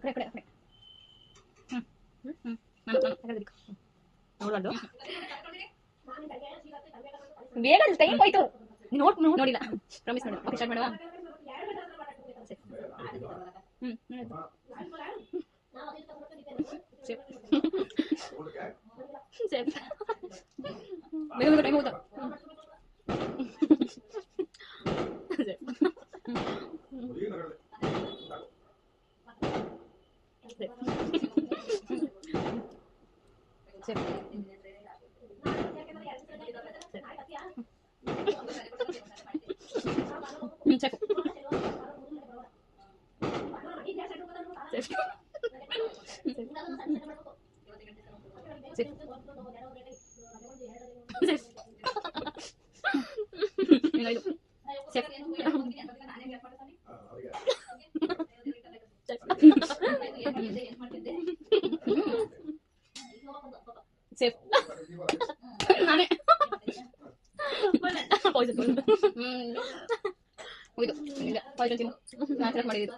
ಕಡೆ ಕಡೆ ನಾನು ತೆಗೆದಿಕ್ಕ ನೋಡೋದು ಬೇಗ ಟೈಮ್ ಹೋಯ್ತು ನೋಡಿಲ್ಲ ಪ್ರಾಮಿಸ್ ಮಾಡು ಓಕೆ ಸ್ಟಾರ್ಟ್ ಮಾಡುವ ಬೇಗ ಬೇಗ ಟೈಮ್ ಹೋಯ್ತು ಸೇಫ್ ನಾನೇ ಪಾಯ್ಸನ್ ಹೋಯ್ತು ಇಲ್ಲ ಪಾಯ್ಸನ್ ತಿನ್ನು ನಾನು ಸೆಲೆಕ್ಟ್ ಮಾಡಿದ್ದು